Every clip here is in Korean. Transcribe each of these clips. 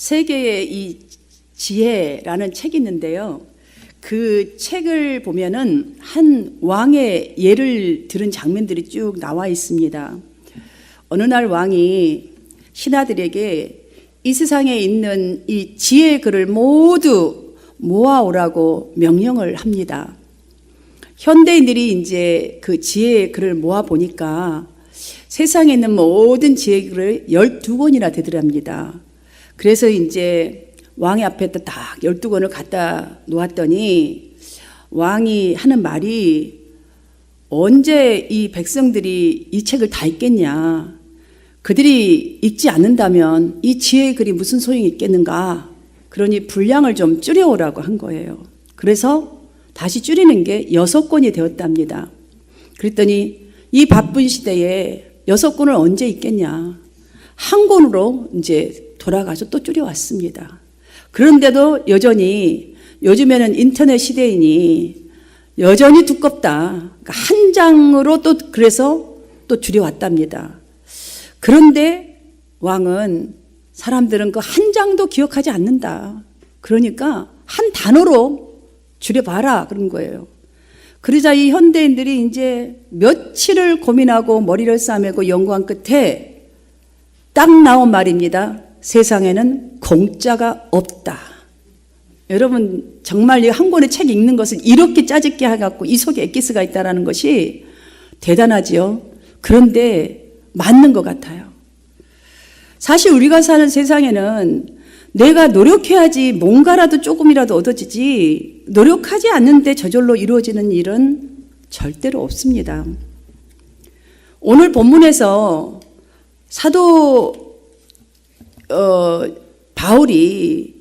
세계의 이 지혜라는 책이 있는데요. 그 책을 보면은 한 왕의 예를 들은 장면들이 쭉 나와 있습니다. 어느 날 왕이 신하들에게 이 세상에 있는 이 지혜의 글을 모두 모아오라고 명령을 합니다. 현대인들이 이제 그 지혜의 글을 모아 보니까 세상에 있는 모든 지혜의 글을 12권이나 되더랍니다. 그래서 이제 왕의 앞에다 딱 12권을 갖다 놓았더니 왕이 하는 말이 언제 이 백성들이 이 책을 다 읽겠냐. 그들이 읽지 않는다면 이 지혜의 글이 무슨 소용이 있겠는가. 그러니 분량을 좀 줄여오라고 한 거예요. 그래서 다시 줄이는 게 6권이 되었답니다. 그랬더니 이 바쁜 시대에 6권을 언제 읽겠냐. 한 권으로 이제 돌아가서 또 줄여왔습니다. 그런데도 여전히 요즘에는 인터넷 시대이니 여전히 두껍다. 그러니까 한 장으로 또 그래서 또 줄여왔답니다. 그런데 왕은 사람들은 그 한 장도 기억하지 않는다. 그러니까 한 단어로 줄여봐라 그런 거예요. 그러자 이 현대인들이 이제 며칠을 고민하고 머리를 싸매고 연구한 끝에 딱 나온 말입니다. 세상에는 공짜가 없다. 여러분 정말 이 한 권의 책 읽는 것을 이렇게 짜집게 해갖고 이 속에 엑기스가 있다는 것이 대단하지요. 그런데 맞는 것 같아요. 사실 우리가 사는 세상에는 내가 노력해야지 뭔가라도 조금이라도 얻어지지 노력하지 않는데 저절로 이루어지는 일은 절대로 없습니다. 오늘 본문에서 사도 바울이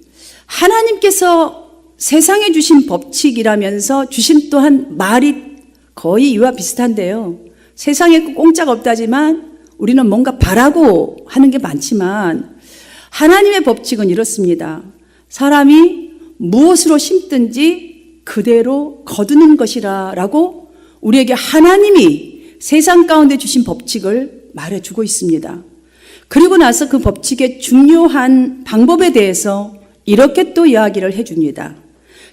하나님께서 세상에 주신 법칙이라면서 주신 또한 말이 거의 이와 비슷한데요. 세상에 공짜가 없다지만 우리는 뭔가 바라고 하는 게 많지만 하나님의 법칙은 이렇습니다. 사람이 무엇으로 심든지 그대로 거두는 것이라 라고 우리에게 하나님이 세상 가운데 주신 법칙을 말해주고 있습니다. 그리고 나서 그 법칙의 중요한 방법에 대해서 이렇게 또 이야기를 해줍니다.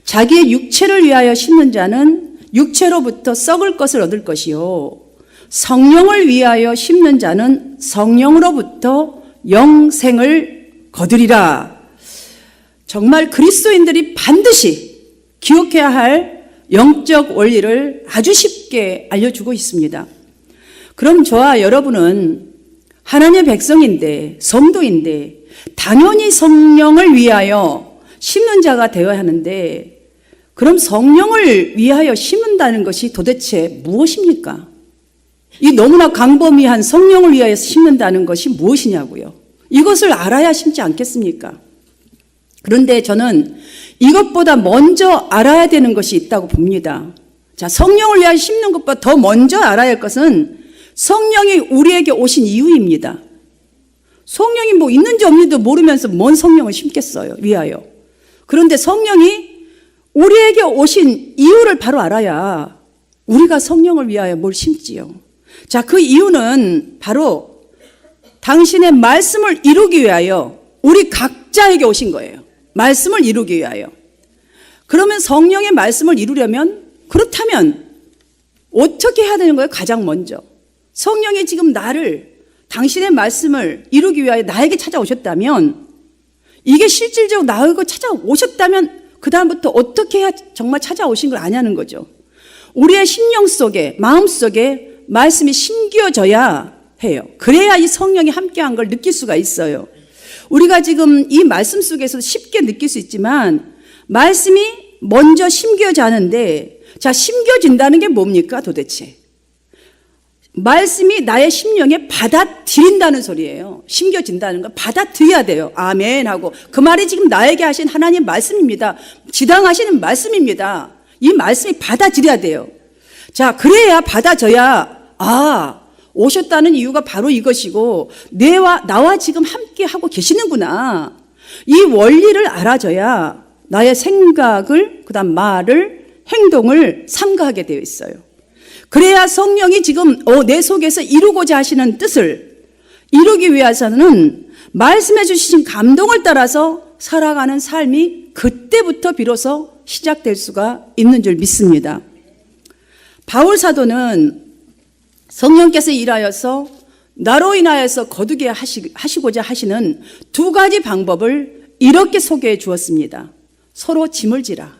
자기의 육체를 위하여 심는 자는 육체로부터 썩을 것을 얻을 것이요 성령을 위하여 심는 자는 성령으로부터 영생을 거두리라. 정말 그리스도인들이 반드시 기억해야 할 영적 원리를 아주 쉽게 알려주고 있습니다. 그럼 저와 여러분은 하나님의 백성인데 성도인데 당연히 성령을 위하여 심는 자가 되어야 하는데 그럼 성령을 위하여 심는다는 것이 도대체 무엇입니까? 이 너무나 광범위한 성령을 위하여 심는다는 것이 무엇이냐고요. 이것을 알아야 심지 않겠습니까? 그런데 저는 이것보다 먼저 알아야 되는 것이 있다고 봅니다. 자, 성령을 위하여 심는 것보다 더 먼저 알아야 할 것은 성령이 우리에게 오신 이유입니다. 성령이 뭐 있는지 없는지도 모르면서 뭔 성령을 심겠어요, 위하여. 그런데 성령이 우리에게 오신 이유를 바로 알아야 우리가 성령을 위하여 뭘 심지요. 자, 그 이유는 바로 당신의 말씀을 이루기 위하여 우리 각자에게 오신 거예요. 말씀을 이루기 위하여. 그러면 성령의 말씀을 이루려면 그렇다면 어떻게 해야 되는 거예요? 가장 먼저. 성령이 지금 나를 당신의 말씀을 이루기 위하여 나에게 찾아오셨다면 이게 실질적으로 나에게 찾아오셨다면 그 다음부터 어떻게 해야 정말 찾아오신 걸 아냐는 거죠. 우리의 심령 속에 마음 속에 말씀이 심겨져야 해요. 그래야 이 성령이 함께한 걸 느낄 수가 있어요. 우리가 지금 이 말씀 속에서 쉽게 느낄 수 있지만 말씀이 먼저 심겨지는데 자, 심겨진다는 게 뭡니까 도대체? 말씀이 나의 심령에 받아들인다는 소리예요. 심겨진다는 건 받아들여야 돼요. 아멘 하고 그 말이 지금 나에게 하신 하나님 말씀입니다. 지당하시는 말씀입니다. 이 말씀이 받아들여야 돼요. 자, 그래야 받아져야 오셨다는 이유가 바로 이것이고 나와 지금 함께 하고 계시는구나. 이 원리를 알아줘야 나의 생각을 그다음 말을 행동을 삼가하게 되어 있어요. 그래야 성령이 지금 내 속에서 이루고자 하시는 뜻을 이루기 위해서는 말씀해 주신 감동을 따라서 살아가는 삶이 그때부터 비로소 시작될 수가 있는 줄 믿습니다. 바울 사도는 성령께서 일하여서 나로 인하여서 거두게 하시고자 하시는 두 가지 방법을 이렇게 소개해 주었습니다. 서로 짐을 지라.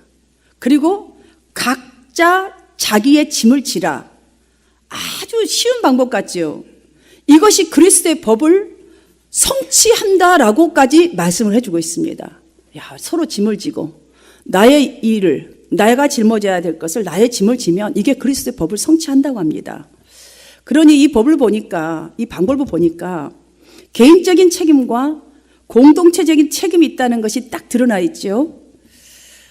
그리고 각자 자기의 짐을 지라. 아주 쉬운 방법 같지요. 이것이 그리스도의 법을 성취한다라고까지 말씀을 해주고 있습니다. 야, 서로 짐을 지고 나의 일을, 내가 짊어져야 될 것을 나의 짐을 지면 이게 그리스도의 법을 성취한다고 합니다. 그러니 이 법을 보니까, 이 방법을 보니까 개인적인 책임과 공동체적인 책임이 있다는 것이 딱 드러나 있죠.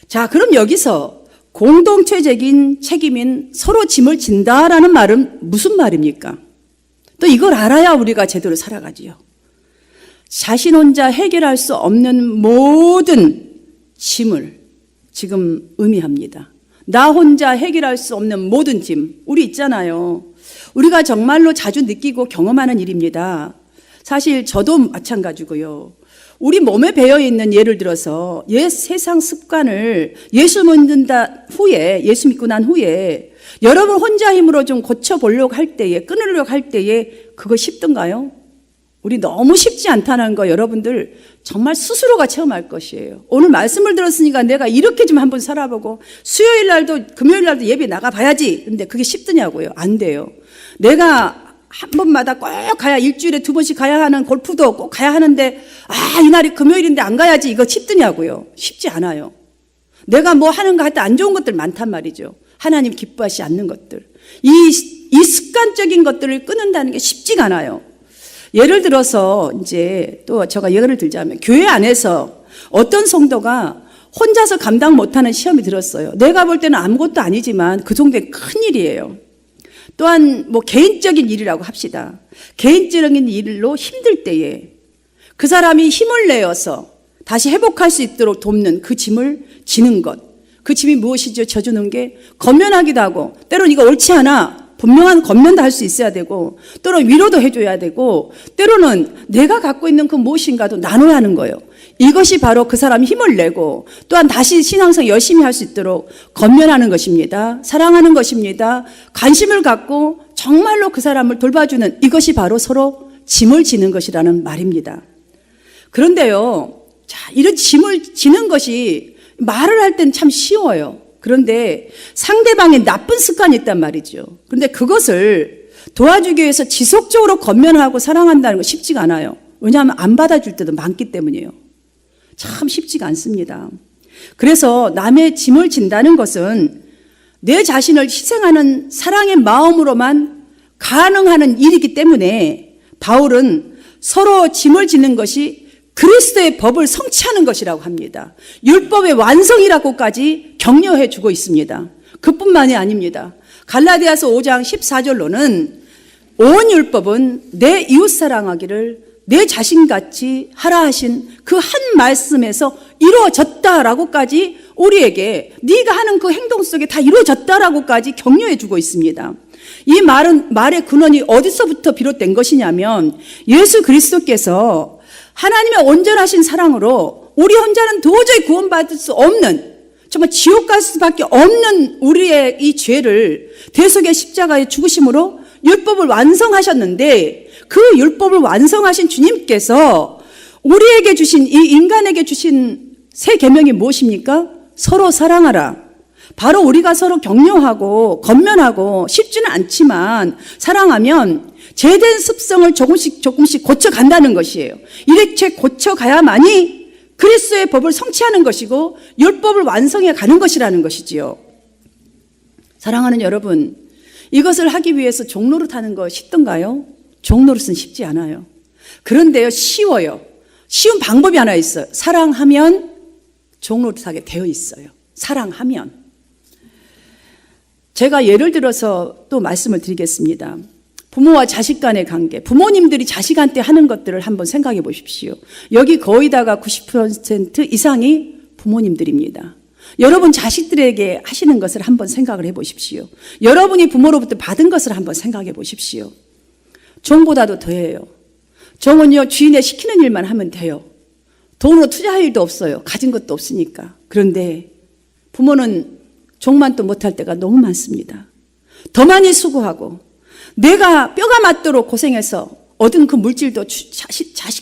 자, 그럼 여기서 공동체적인 책임인 서로 짐을 진다라는 말은 무슨 말입니까? 또 이걸 알아야 우리가 제대로 살아가지요. 자신 혼자 해결할 수 없는 모든 짐을 지금 의미합니다. 나 혼자 해결할 수 없는 모든 짐, 우리 있잖아요. 우리가 정말로 자주 느끼고 경험하는 일입니다. 사실 저도 마찬가지고요. 우리 몸에 배어있는, 예를 들어서 옛 세상 습관을 예수 믿고 난 후에 여러분 혼자 힘으로 좀 고쳐보려고 할 때에, 끊으려고 할 때에 그거 쉽던가요? 우리 너무 쉽지 않다는 거 여러분들 정말 스스로가 체험할 것이에요. 오늘 말씀을 들었으니까 내가 이렇게 좀 한번 살아보고 수요일 날도 금요일 날도 예배 나가봐야지. 근데 그게 쉽더냐고요? 안 돼요. 내가 한 번마다 꼭 가야, 일주일에 2번씩 가야 하는 골프도 꼭 가야 하는데, 이날이 금요일인데 안 가야지. 이거 쉽더냐고요? 쉽지 않아요. 내가 뭐 하는 거 할 때 안 좋은 것들 많단 말이죠. 하나님 기뻐하시지 않는 것들. 이 습관적인 것들을 끊는다는 게 쉽지가 않아요. 예를 들어서 이제 또 제가 예를 들자면, 교회 안에서 어떤 성도가 혼자서 감당 못하는 시험이 들었어요. 내가 볼 때는 아무것도 아니지만 그 정도의 큰 일이에요. 또한 뭐 개인적인 일이라고 합시다. 개인적인 일로 힘들 때에 그 사람이 힘을 내어서 다시 회복할 수 있도록 돕는 그 짐을 지는 것. 그 짐이 무엇이죠? 져주는 게 건면하기도 하고, 때로는 이거 옳지 않아. 분명한 건면도 할 수 있어야 되고, 때로는 위로도 해줘야 되고, 때로는 내가 갖고 있는 그 무엇인가도 나눠야 하는 거예요. 이것이 바로 그 사람이 힘을 내고 또한 다시 신앙생활 열심히 할 수 있도록 건면하는 것입니다. 사랑하는 것입니다. 관심을 갖고 정말로 그 사람을 돌봐주는, 이것이 바로 서로 짐을 지는 것이라는 말입니다. 그런데요, 자, 이런 짐을 지는 것이 말을 할 때는 참 쉬워요. 그런데 상대방의 나쁜 습관이 있단 말이죠. 그런데 그것을 도와주기 위해서 지속적으로 건면하고 사랑한다는 건 쉽지가 않아요. 왜냐하면 안 받아줄 때도 많기 때문이에요. 참 쉽지가 않습니다. 그래서 남의 짐을 진다는 것은 내 자신을 희생하는 사랑의 마음으로만 가능한 일이기 때문에 바울은 서로 짐을 지는 것이 그리스도의 법을 성취하는 것이라고 합니다. 율법의 완성이라고까지 격려해 주고 있습니다. 그뿐만이 아닙니다. 갈라디아서 5장 14절로는 온 율법은 내 이웃 사랑하기를 내 자신같이 하라 하신 그 한 말씀에서 이루어졌다라고까지 우리에게, 네가 하는 그 행동 속에 다 이루어졌다라고까지 격려해 주고 있습니다. 이 말의 근원이 어디서부터 비롯된 것이냐면, 예수 그리스도께서 하나님의 온전하신 사랑으로 우리 혼자는 도저히 구원받을 수 없는, 정말 지옥 갈 수밖에 없는 우리의 이 죄를 대속의 십자가에 죽으심으로 율법을 완성하셨는데, 그 율법을 완성하신 주님께서 우리에게 주신, 이 인간에게 주신 새 계명이 무엇입니까? 서로 사랑하라. 바로 우리가 서로 격려하고 건면하고, 쉽지는 않지만 사랑하면 죄된 습성을 조금씩 고쳐간다는 것이에요. 이렇게 고쳐가야만이 그리스도의 법을 성취하는 것이고 율법을 완성해 가는 것이라는 것이지요. 사랑하는 여러분, 이것을 하기 위해서 종로릇 하는 거 쉽던가요? 종로릇은 쉽지 않아요. 그런데요, 쉬워요. 쉬운 방법이 하나 있어요. 사랑하면 종로릇하게 되어 있어요. 사랑하면. 제가 예를 들어서 또 말씀을 드리겠습니다. 부모와 자식 간의 관계, 부모님들이 자식한테 하는 것들을 한번 생각해 보십시오. 여기 거의 다가 90% 이상이 부모님들입니다. 여러분 자식들에게 하시는 것을 한번 생각을 해 보십시오. 여러분이 부모로부터 받은 것을 한번 생각해 보십시오. 종보다도 더해요. 종은요, 주인의 시키는 일만 하면 돼요. 돈으로 투자할 일도 없어요. 가진 것도 없으니까. 그런데 부모는 종만 또 못할 때가 너무 많습니다. 더 많이 수고하고 내가 뼈가 맞도록 고생해서 얻은 그 물질도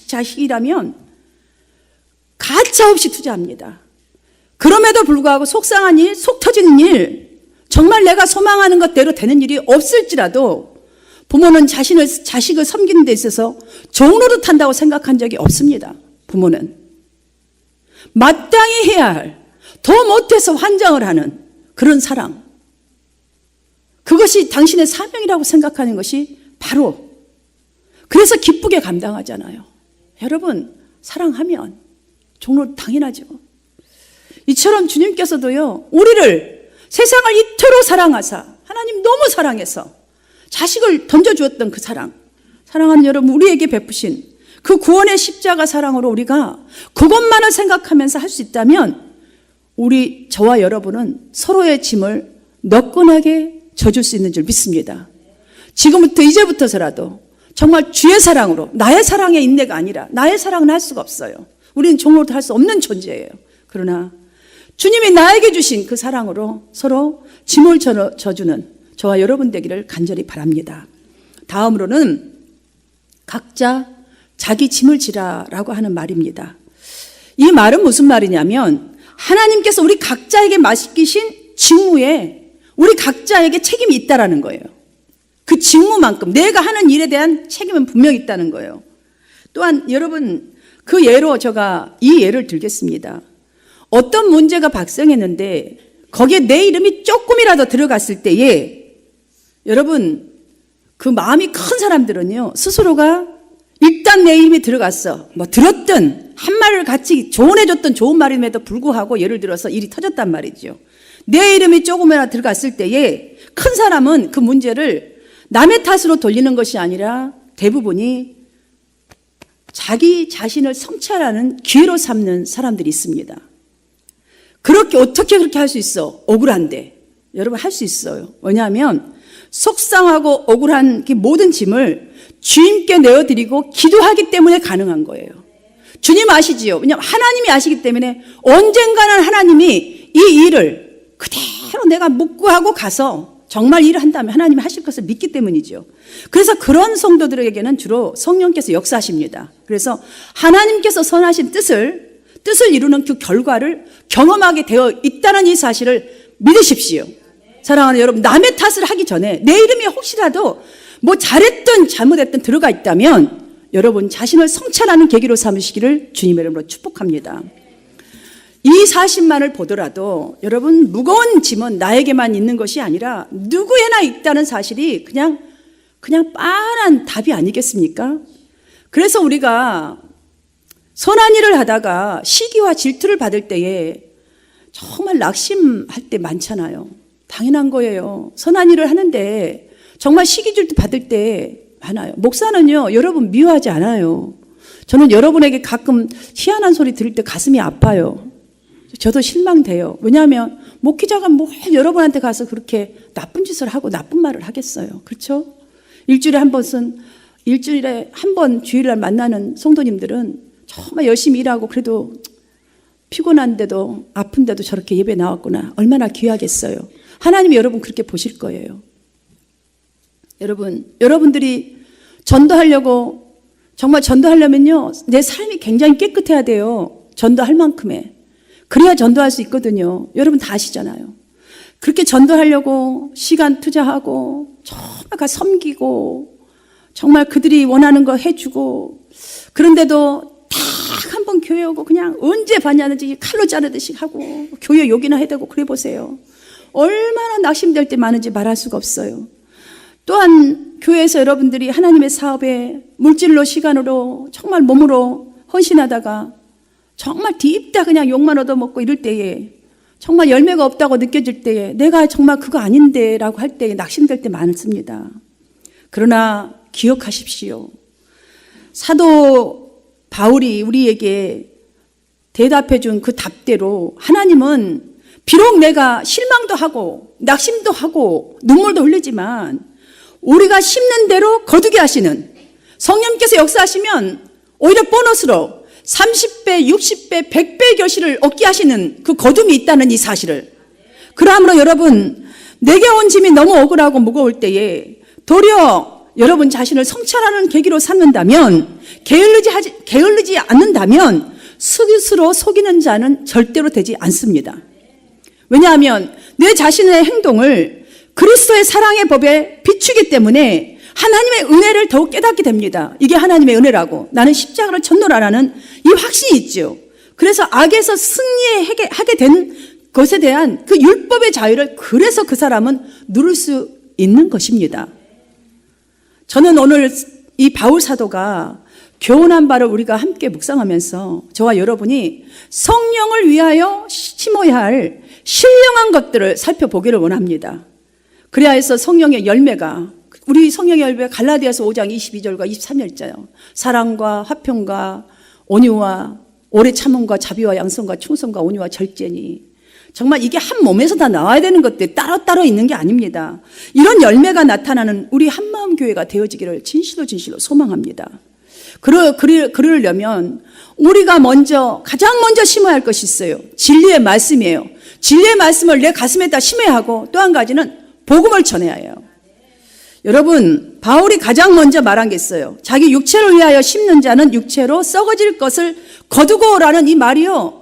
자식이라면 가차없이 투자합니다. 그럼에도 불구하고 속상한 일, 속 터지는 일, 정말 내가 소망하는 것대로 되는 일이 없을지라도 부모는 자식을 섬기는 데 있어서 종로를 탄다고 생각한 적이 없습니다. 부모는 마땅히 해야 할, 더 못해서 환장을 하는 그런 사랑, 그것이 당신의 사명이라고 생각하는 것이 바로, 그래서 기쁘게 감당하잖아요. 여러분, 사랑하면 종로 당연하죠. 이처럼 주님께서도요, 우리를 세상을 이토록 사랑하사, 하나님 너무 사랑해서 자식을 던져주었던 그 사랑하는 여러분, 우리에게 베푸신 그 구원의 십자가 사랑으로 우리가 그것만을 생각하면서 할 수 있다면 저와 여러분은 서로의 짐을 너끈하게 져줄 수 있는 줄 믿습니다. 지금부터 이제부터서라도 정말 주의 사랑으로, 나의 사랑의 인내가 아니라 나의 사랑은 할 수가 없어요. 우리는 종로도 할 수 없는 존재예요. 그러나 주님이 나에게 주신 그 사랑으로 서로 짐을 져주는 저와 여러분 되기를 간절히 바랍니다. 다음으로는 각자 자기 짐을 지라라고 하는 말입니다. 이 말은 무슨 말이냐면 하나님께서 우리 각자에게 맡기신 직무에 우리 각자에게 책임이 있다라는 거예요. 그 직무만큼 내가 하는 일에 대한 책임은 분명히 있다는 거예요. 또한 여러분, 그 예로 제가 이 예를 들겠습니다. 어떤 문제가 발생했는데 거기에 내 이름이 조금이라도 들어갔을 때에 여러분, 그 마음이 큰 사람들은요, 스스로가 일단 내 이름이 들어갔어, 들었든 한 말을 같이 조언해줬던 좋은 말임에도 불구하고 예를 들어서 일이 터졌단 말이죠. 내 이름이 조금이나 들어갔을 때에 큰 사람은 그 문제를 남의 탓으로 돌리는 것이 아니라 대부분이 자기 자신을 성찰하는 기회로 삼는 사람들이 있습니다. 어떻게 그렇게 할 수 있어? 억울한데. 여러분, 할 수 있어요. 왜냐하면 속상하고 억울한 그 모든 짐을 주님께 내어드리고 기도하기 때문에 가능한 거예요. 주님 아시지요? 왜냐하면 하나님이 아시기 때문에 언젠가는 하나님이 이 일을 그대로 내가 묵구하고 가서 정말 일을 한다면 하나님이 하실 것을 믿기 때문이죠. 그래서 그런 성도들에게는 주로 성령께서 역사하십니다. 그래서 하나님께서 선하신 뜻을 이루는 그 결과를 경험하게 되어 있다는 이 사실을 믿으십시오. 사랑하는 여러분, 남의 탓을 하기 전에 내 이름이 혹시라도 잘했든 잘못했든 들어가 있다면 여러분 자신을 성찰하는 계기로 삼으시기를 주님의 이름으로 축복합니다. 이 사실만을 보더라도 여러분, 무거운 짐은 나에게만 있는 것이 아니라 누구에나 있다는 사실이 그냥 뻔한 답이 아니겠습니까? 그래서 우리가 선한 일을 하다가 시기와 질투를 받을 때에 정말 낙심할 때 많잖아요. 당연한 거예요. 선한 일을 하는데 정말 시기 질투 받을 때 많아요. 목사는요, 여러분 미워하지 않아요. 저는 여러분에게 가끔 희한한 소리 들을 때 가슴이 아파요. 저도 실망돼요. 왜냐하면 목회자가 여러분한테 가서 그렇게 나쁜 짓을 하고 나쁜 말을 하겠어요. 그렇죠? 일주일에 한 번 주일날 만나는 성도님들은 정말 열심히 일하고 그래도 피곤한데도 아픈데도 저렇게 예배 나왔구나. 얼마나 귀하겠어요. 하나님이 여러분 그렇게 보실 거예요. 여러분들이 전도하려면요, 내 삶이 굉장히 깨끗해야 돼요. 전도할 만큼의. 그래야 전도할 수 있거든요. 여러분 다 아시잖아요. 그렇게 전도하려고 시간 투자하고 정말 가서 섬기고 정말 그들이 원하는 거 해주고, 그런데도 딱 한 번 교회 오고 그냥 언제 봤냐는지 칼로 자르듯이 하고 교회 욕이나 해대고 그래 보세요. 얼마나 낙심될 때 많은지 말할 수가 없어요. 또한 교회에서 여러분들이 하나님의 사업에 물질로 시간으로 정말 몸으로 헌신하다가 정말 딥다 그냥 욕만 얻어먹고 이럴 때에 정말 열매가 없다고 느껴질 때에 내가 정말 그거 아닌데 라고 할 때에 낙심될 때 많습니다. 그러나 기억하십시오. 사도 바울이 우리에게 대답해 준 그 답대로 하나님은 비록 내가 실망도 하고 낙심도 하고 눈물도 흘리지만 우리가 심는 대로 거두게 하시는, 성령께서 역사하시면 오히려 보너스로 30배, 60배, 100배 결실을 얻게 하시는 그 거둠이 있다는 이 사실을. 그러므로 여러분, 내게 온 짐이 너무 억울하고 무거울 때에 도리어 여러분 자신을 성찰하는 계기로 삼는다면, 게을르지 않는다면 스스로 속이는 자는 절대로 되지 않습니다. 왜냐하면 내 자신의 행동을 그리스도의 사랑의 법에 비추기 때문에 하나님의 은혜를 더욱 깨닫게 됩니다. 이게 하나님의 은혜라고, 나는 십자가를 전노라라는 이 확신이 있죠. 그래서 악에서 승리하게 된 것에 대한 그 율법의 자유를, 그래서 그 사람은 누릴 수 있는 것입니다. 저는 오늘 이 바울 사도가 교훈한 바를 우리가 함께 묵상하면서 저와 여러분이 성령을 위하여 심어야 할 신령한 것들을 살펴보기를 원합니다. 그래야 해서 성령의 열매가, 우리 성령의 열매 갈라디아서 5장 22절과 23절자요. 사랑과 화평과 온유와 오래 참음과 자비와 양성과 충성과 온유와 절제니, 정말 이게 한 몸에서 다 나와야 되는 것들 따로따로 있는 게 아닙니다. 이런 열매가 나타나는 우리 한마음 교회가 되어지기를 진실로 소망합니다. 그러려면 우리가 가장 먼저 심어야 할 것이 있어요. 진리의 말씀이에요. 진리의 말씀을 내 가슴에다 심어야 하고, 또 한 가지는 복음을 전해야 해요. 여러분, 바울이 가장 먼저 말한 게 있어요. 자기 육체를 위하여 심는 자는 육체로 썩어질 것을 거두고라는 이 말이요,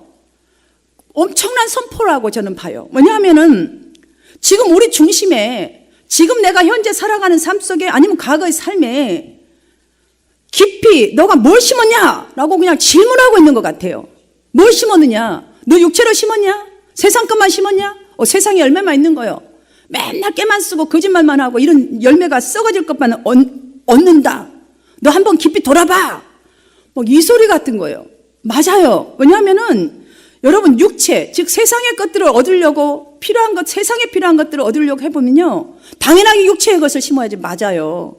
엄청난 선포라고 저는 봐요. 왜냐하면은 지금 우리 중심에, 지금 내가 현재 살아가는 삶 속에, 아니면 과거의 삶에 깊이 너가 뭘 심었냐라고 그냥 질문하고 있는 것 같아요. 뭘 심었느냐? 너 육체로 심었냐? 세상 것만 심었냐? 세상에 열매만 있는 거요. 맨날 깨만 쓰고 거짓말만 하고 이런 열매가 썩어질 것만 얻는다. 너 한번 깊이 돌아봐. 이 소리 같은 거예요. 맞아요. 왜냐하면은 여러분, 육체, 즉 세상의 것들을 얻으려고 세상에 필요한 것들을 얻으려고 해보면요, 당연하게 육체의 것을 심어야지. 맞아요.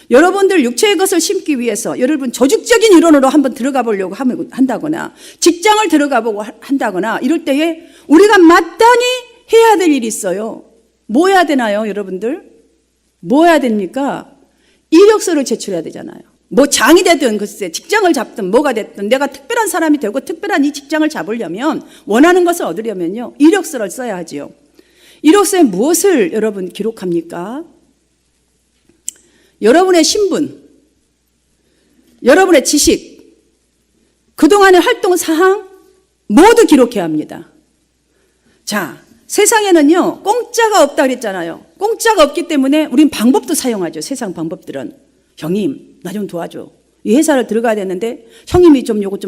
여러분들 육체의 것을 심기 위해서 여러분 조직적인 이론으로 한번 들어가 보려고 한다거나, 직장을 들어가 보고 한다거나 이럴 때에 우리가 마땅히 해야 될 일이 있어요. 뭐 해야 되나요, 여러분들? 뭐 해야 됩니까? 이력서를 제출해야 되잖아요. 장이 되든, 글쎄, 직장을 잡든 뭐가 됐든, 내가 특별한 사람이 되고 특별한 이 직장을 잡으려면, 원하는 것을 얻으려면요, 이력서를 써야 하지요. 이력서에 무엇을 여러분 기록합니까? 여러분의 신분, 여러분의 지식, 그동안의 활동 사항 모두 기록해야 합니다. 자, 세상에는요, 공짜가 없다 그랬잖아요. 공짜가 없기 때문에 우린 방법도 사용하죠. 세상 방법들은. 형님, 나 좀 도와줘. 이 회사를 들어가야 되는데 형님이 요거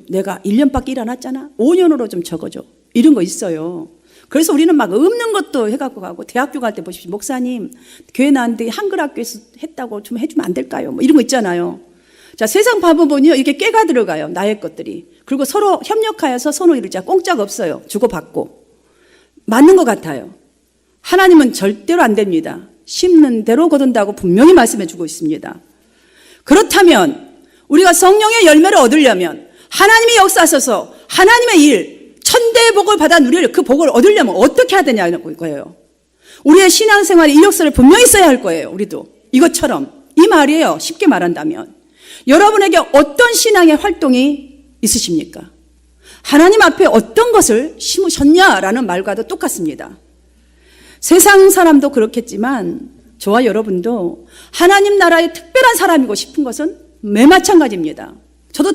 내가 1년밖에 일 안 했잖아. 5년으로 좀 적어줘. 이런 거 있어요. 그래서 우리는 막 없는 것도 해갖고 가고, 대학교 갈 때 보십시오. 목사님, 교회 나왔는데 한글학교에서 했다고 좀 해주면 안 될까요? 이런 거 있잖아요. 자, 세상 방법은요, 이렇게 깨가 들어가요. 나의 것들이. 그리고 서로 협력하여서 손을 이루자. 공짜가 없어요. 주고받고. 맞는 것 같아요. 하나님은 절대로 안 됩니다. 심는 대로 거둔다고 분명히 말씀해 주고 있습니다. 그렇다면 우리가 성령의 열매를 얻으려면, 하나님이 역사하셔서 하나님의 일, 천대의 복을 받아 누릴 그 복을 얻으려면 어떻게 해야 되냐는 거예요. 우리의 신앙생활에 이력서를 분명히 써야 할 거예요. 우리도 이것처럼. 이 말이에요. 쉽게 말한다면 여러분에게 어떤 신앙의 활동이 있으십니까? 하나님 앞에 어떤 것을 심으셨냐라는 말과도 똑같습니다. 세상 사람도 그렇겠지만 저와 여러분도 하나님 나라의 특별한 사람이고 싶은 것은 매 마찬가지입니다. 저도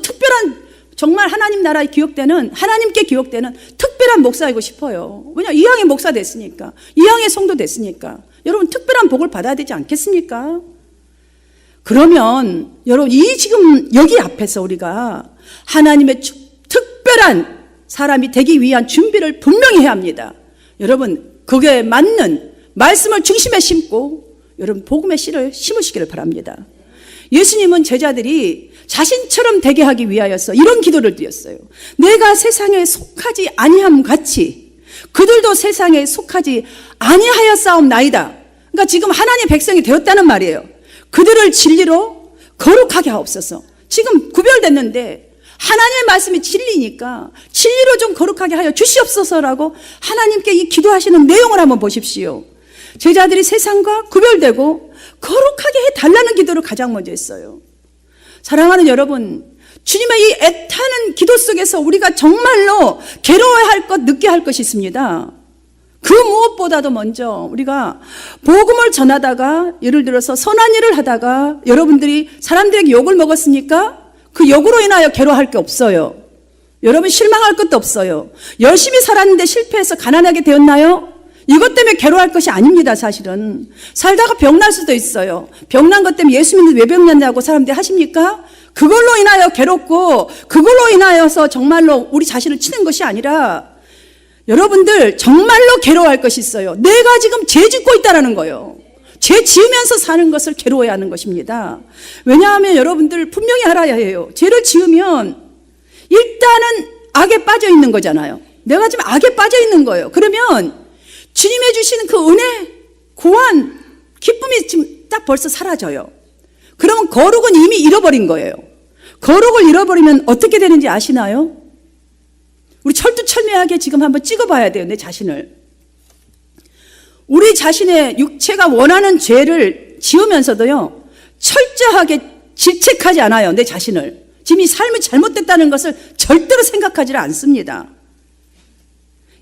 정말 하나님 나라에 기억되는, 하나님께 기억되는 특별한 목사이고 싶어요. 왜냐하면 이왕의 목사 됐으니까, 이왕의 성도 됐으니까 여러분 특별한 복을 받아야 되지 않겠습니까? 그러면 여러분, 지금 여기 앞에서 우리가 하나님의 특별한 사람이 되기 위한 준비를 분명히 해야 합니다. 여러분, 그게 맞는 말씀을 중심에 심고 여러분 복음의 씨를 심으시기를 바랍니다. 예수님은 제자들이 자신처럼 되게 하기 위하여서 이런 기도를 드렸어요. 내가 세상에 속하지 아니함 같이 그들도 세상에 속하지 아니하였사옵나이다. 그러니까 지금 하나님의 백성이 되었다는 말이에요. 그들을 진리로 거룩하게 하옵소서. 지금 구별됐는데 하나님의 말씀이 진리니까 진리로 좀 거룩하게 하여 주시옵소서라고 하나님께 이 기도하시는 내용을 한번 보십시오. 제자들이 세상과 구별되고 거룩하게 해달라는 기도를 가장 먼저 했어요. 사랑하는 여러분, 주님의 이 애타는 기도 속에서 우리가 정말로 괴로워야 할 것, 느껴야 할 것이 있습니다. 그 무엇보다도 먼저 우리가 복음을 전하다가 예를 들어서 선한 일을 하다가 여러분들이 사람들에게 욕을 먹었습니까? 그 욕으로 인하여 괴로워할 게 없어요. 여러분 실망할 것도 없어요. 열심히 살았는데 실패해서 가난하게 되었나요? 이것 때문에 괴로워할 것이 아닙니다. 사실은 살다가 병날 수도 있어요. 병난 것 때문에 예수 믿는데 왜 병났냐고 사람들이 하십니까? 그걸로 인하여 괴롭고 그걸로 인하여서 정말로 우리 자신을 치는 것이 아니라 여러분들 정말로 괴로워할 것이 있어요. 내가 지금 죄 짓고 있다는 거예요. 죄 지으면서 사는 것을 괴로워해야 하는 것입니다. 왜냐하면 여러분들 분명히 알아야 해요. 죄를 지으면 일단은 악에 빠져 있는 거잖아요. 내가 지금 악에 빠져 있는 거예요. 그러면 주님이 주시는 그 은혜, 고한, 기쁨이 지금 딱 벌써 사라져요. 그러면 거룩은 이미 잃어버린 거예요. 거룩을 잃어버리면 어떻게 되는지 아시나요? 우리 철두철미하게 지금 한번 찍어봐야 돼요. 내 자신을. 우리 자신의 육체가 원하는 죄를 지으면서도요, 철저하게 질책하지 않아요. 내 자신을. 지금 이 삶이 잘못됐다는 것을 절대로 생각하지 않습니다.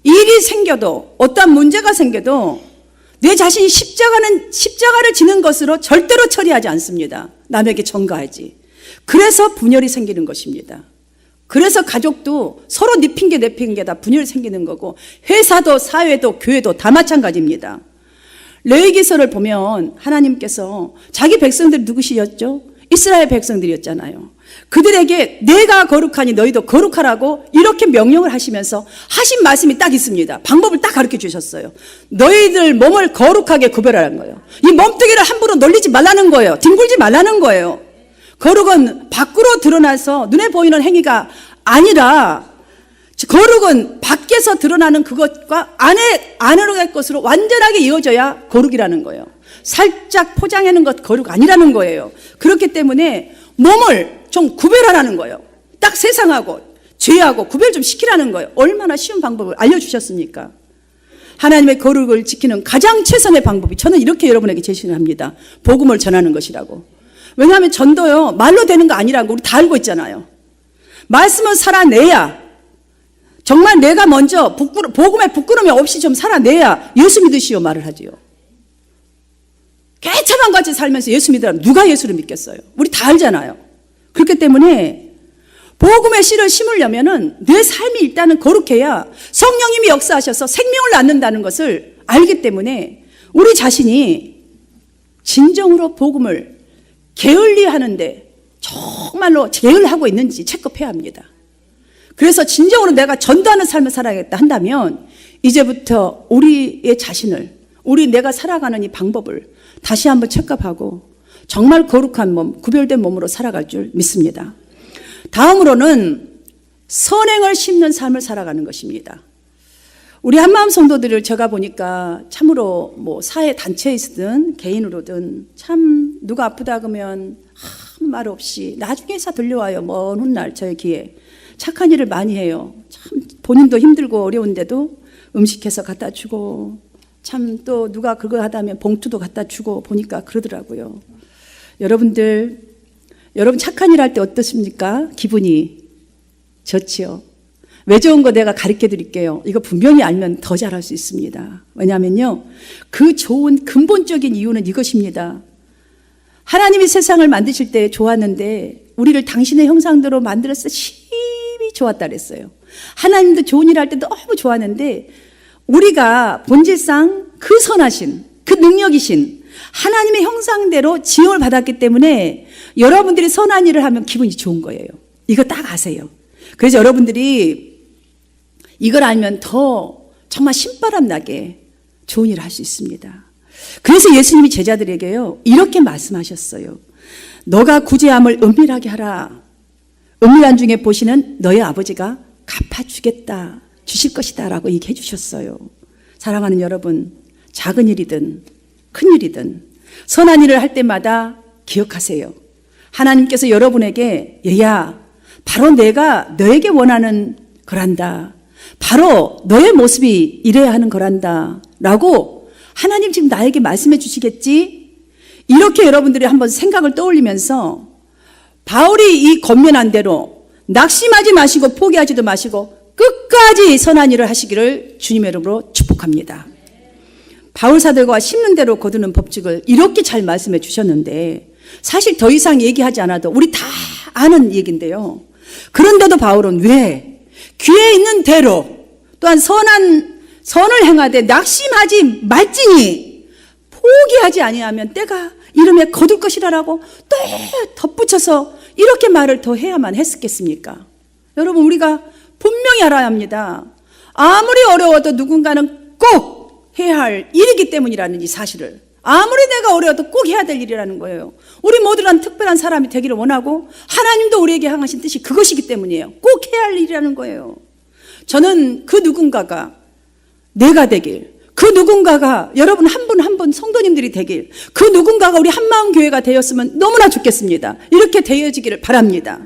일이 생겨도 어떠한 문제가 생겨도 내 자신이 십자가를 지는 것으로 절대로 처리하지 않습니다. 남에게 전가하지. 그래서 분열이 생기는 것입니다. 그래서 가족도 서로 네 핑계 내 핑계 다 분열이 생기는 거고 회사도 사회도 교회도 다 마찬가지입니다. 레위기서를 보면 하나님께서 자기 백성들이 누구시였죠? 이스라엘 백성들이었잖아요. 그들에게 내가 거룩하니 너희도 거룩하라고 이렇게 명령을 하시면서 하신 말씀이 딱 있습니다. 방법을 딱 가르쳐 주셨어요. 너희들 몸을 거룩하게 구별하라는 거예요. 이 몸뚱이를 함부로 놀리지 말라는 거예요. 뒹굴지 말라는 거예요. 거룩은 밖으로 드러나서 눈에 보이는 행위가 아니라 거룩은 밖에서 드러나는 그것과 안으로의 것으로 완전하게 이어져야 거룩이라는 거예요. 살짝 포장하는 것 거룩 아니라는 거예요. 그렇기 때문에 몸을 좀 구별하라는 거예요. 딱 세상하고 죄하고 구별 좀 시키라는 거예요. 얼마나 쉬운 방법을 알려주셨습니까? 하나님의 거룩을 지키는 가장 최선의 방법이 저는 이렇게 여러분에게 제시를 합니다. 복음을 전하는 것이라고. 왜냐하면 전도요 말로 되는 거 아니라고 우리 다 알고 있잖아요. 말씀을 살아내야 정말 내가 먼저 복음에 부끄러움이 없이 좀 살아내야 예수 믿으시오 말을 하지요. 개차만 같이 살면서 예수 믿으라면 누가 예수를 믿겠어요? 우리 다 알잖아요. 그렇기 때문에 복음의 씨를 심으려면은 내 삶이 일단은 거룩해야 성령님이 역사하셔서 생명을 낳는다는 것을 알기 때문에 우리 자신이 진정으로 복음을 게을리하는데 정말로 게을하고 있는지 체크해야 합니다. 그래서 진정으로 내가 전도하는 삶을 살아야겠다 한다면 이제부터 우리의 자신을 내가 살아가는 이 방법을 다시 한번 체크하고 정말 거룩한 몸, 구별된 몸으로 살아갈 줄 믿습니다. 다음으로는 선행을 심는 삶을 살아가는 것입니다. 우리 한마음 성도들을 제가 보니까 참으로 뭐 사회 단체에서든 개인으로든 참 누가 아프다 그러면 아무 말 없이 나중에 사 들려와요. 먼 훗날 저의 귀에. 착한 일을 많이 해요. 참 본인도 힘들고 어려운데도 음식해서 갖다 주고 참 또 누가 그거 하다면 봉투도 갖다 주고 보니까 그러더라고요. 여러분 착한 일 할 때 어떻습니까? 기분이 좋지요. 왜 좋은 거 내가 가르쳐 드릴게요. 이거 분명히 알면 더 잘할 수 있습니다. 왜냐하면요, 그 좋은 근본적인 이유는 이것입니다. 하나님이 세상을 만드실 때 좋았는데 우리를 당신의 형상대로 만들었을 때 심히 좋았다 그랬어요. 하나님도 좋은 일 할 때 너무 좋았는데 우리가 본질상 그 선하신, 그 능력이신 하나님의 형상대로 지음을 받았기 때문에 여러분들이 선한 일을 하면 기분이 좋은 거예요. 이거 딱 아세요. 그래서 여러분들이 이걸 알면 더 정말 신바람 나게 좋은 일을 할 수 있습니다. 그래서 예수님이 제자들에게요 이렇게 말씀하셨어요. 너가 구제함을 은밀하게 하라. 은밀한 중에 보시는 너의 아버지가 갚아주겠다, 주실 것이다 라고 얘기해 주셨어요. 사랑하는 여러분, 작은 일이든 큰 일이든 선한 일을 할 때마다 기억하세요. 하나님께서 여러분에게 얘야 바로 내가 너에게 원하는 거란다. 바로 너의 모습이 이래야 하는 거란다 라고 하나님 지금 나에게 말씀해 주시겠지? 이렇게 여러분들이 한번 생각을 떠올리면서 바울이 이 권면한 대로 낙심하지 마시고 포기하지도 마시고 끝까지 선한 일을 하시기를 주님의 이름으로 축복합니다. 바울 사도가 심는 대로 거두는 법칙을 이렇게 잘 말씀해 주셨는데 사실 더 이상 얘기하지 않아도 우리 다 아는 얘기인데요. 그런데도 바울은 왜 귀에 있는 대로 또한 선을 행하되 낙심하지 말지니 포기하지 아니하면 때가 이름에 거둘 것이라라고 또 덧붙여서 이렇게 말을 더 해야만 했었겠습니까? 여러분, 우리가 분명히 알아야 합니다. 아무리 어려워도 누군가는 꼭 해야 할 일이기 때문이라는 이 사실을, 아무리 내가 어려워도 꼭 해야 될 일이라는 거예요. 우리 모두란 특별한 사람이 되기를 원하고 하나님도 우리에게 향하신 뜻이 그것이기 때문이에요. 꼭 해야 할 일이라는 거예요. 저는 그 누군가가 내가 되길, 그 누군가가 여러분 한 분 한 분 성도님들이 되길, 그 누군가가 우리 한마음교회가 되었으면 너무나 좋겠습니다. 이렇게 되어지기를 바랍니다.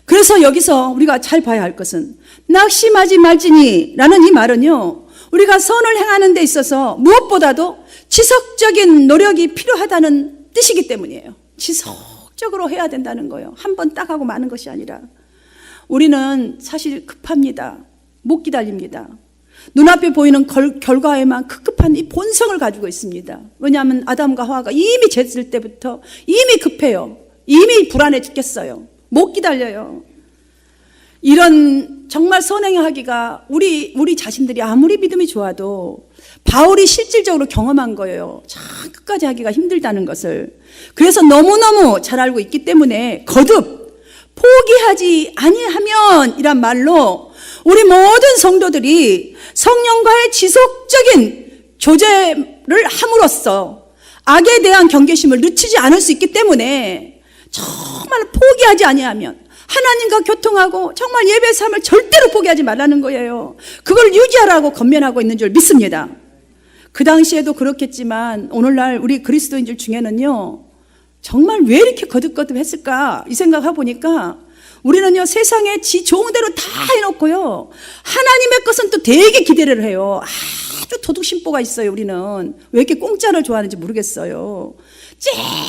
그래서 여기서 우리가 잘 봐야 할 것은 낙심하지 말지니 라는 이 말은요, 우리가 선을 행하는 데 있어서 무엇보다도 지속적인 노력이 필요하다는 뜻이기 때문이에요. 지속적으로 해야 된다는 거예요. 한 번 딱 하고 마는 것이 아니라. 우리는 사실 급합니다. 못 기다립니다. 눈앞에 보이는 결과에만 급급한 이 본성을 가지고 있습니다. 왜냐하면 아담과 하와가 이미 쟀을 때부터 이미 급해요. 이미 불안해 죽겠어요. 못 기다려요. 이런 정말 선행하기가 우리 자신들이 아무리 믿음이 좋아도 바울이 실질적으로 경험한 거예요. 참 끝까지 하기가 힘들다는 것을. 그래서 너무너무 잘 알고 있기 때문에 거듭 포기하지 아니하면 이란 말로 우리 모든 성도들이 성령과의 지속적인 교제를 함으로써 악에 대한 경계심을 늦추지 않을 수 있기 때문에 정말 포기하지 아니하면 하나님과 교통하고 정말 예배 삶을 절대로 포기하지 말라는 거예요. 그걸 유지하라고 권면하고 있는 줄 믿습니다. 그 당시에도 그렇겠지만 오늘날 우리 그리스도인들 중에는요, 정말 왜 이렇게 거듭거듭 했을까 이 생각해 보니까 우리는요, 세상에 지 좋은 대로 다 해놓고요, 하나님의 것은 또 되게 기대를 해요. 아주 도둑심보가 있어요. 우리는 왜 이렇게 공짜를 좋아하는지 모르겠어요.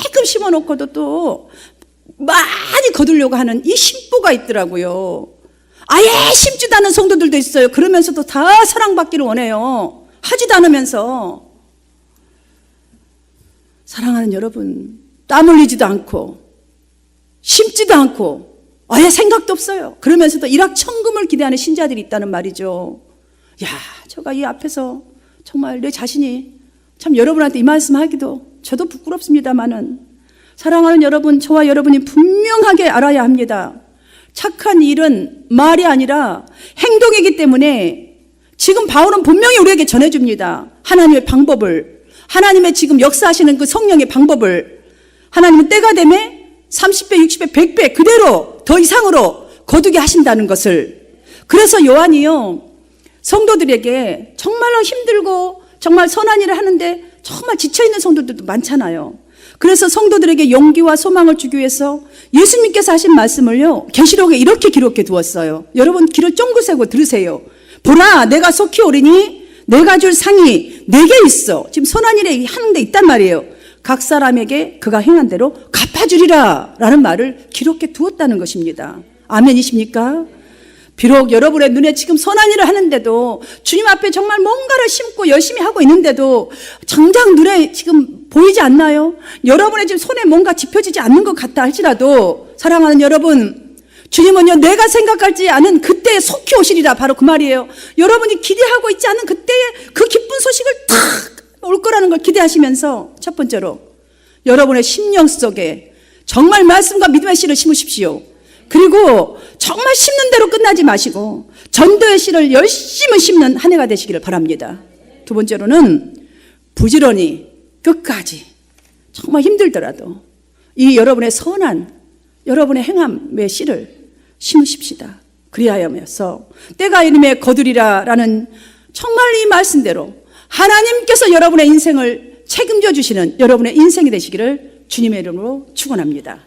조금 심어놓고도 또 많이 거두려고 하는 이 심보가 있더라고요. 아예 심지도 않은 성도들도 있어요. 그러면서도 다 사랑받기를 원해요. 하지도 않으면서. 사랑하는 여러분, 땀 흘리지도 않고 심지도 않고 아예 생각도 없어요. 그러면서도 일확천금을 기대하는 신자들이 있다는 말이죠. 야, 제가 이 앞에서 정말 내 자신이 참 여러분한테 이 말씀 하기도 저도 부끄럽습니다만은, 사랑하는 여러분, 저와 여러분이 분명하게 알아야 합니다. 착한 일은 말이 아니라 행동이기 때문에 지금 바울은 분명히 우리에게 전해줍니다. 하나님의 방법을, 하나님의 지금 역사하시는 그 성령의 방법을. 하나님은 때가 되면 30배, 60배, 100배 그대로 더 이상으로 거두게 하신다는 것을. 그래서 요한이요, 성도들에게 정말로 힘들고 정말 선한 일을 하는데 정말 지쳐있는 성도들도 많잖아요. 그래서 성도들에게 용기와 소망을 주기 위해서 예수님께서 하신 말씀을요, 계시록에 이렇게 기록해 두었어요. 여러분 귀를 쫑긋 세고 들으세요. 보라, 내가 속히 오리니 내가 줄 상이 내게 있어. 지금 선한 일에 하는 데 있단 말이에요. 각 사람에게 그가 행한 대로 갚아주리라 라는 말을 기록해 두었다는 것입니다. 아멘이십니까? 비록 여러분의 눈에 지금 선한 일을 하는데도, 주님 앞에 정말 뭔가를 심고 열심히 하고 있는데도 정작 눈에 지금 보이지 않나요? 여러분의 지금 손에 뭔가 짚혀지지 않는 것 같다 할지라도, 사랑하는 여러분, 주님은요, 내가 생각하지 않은 그때에 속히 오시리라, 바로 그 말이에요. 여러분이 기대하고 있지 않은 그때에 그 기쁜 소식을 탁 올 거라는 걸 기대하시면서, 첫 번째로 여러분의 심령 속에 정말 말씀과 믿음의 씨를 심으십시오. 그리고 정말 심는 대로 끝나지 마시고 전도의 씨를 열심히 심는 한 해가 되시기를 바랍니다. 두 번째로는 부지런히 끝까지 정말 힘들더라도 이 여러분의 선한, 여러분의 행함의 씨를 심으십시다. 그리하여서 때가 이름에 거두리라 라는 정말 이 말씀대로 하나님께서 여러분의 인생을 책임져 주시는 여러분의 인생이 되시기를 주님의 이름으로 축원합니다.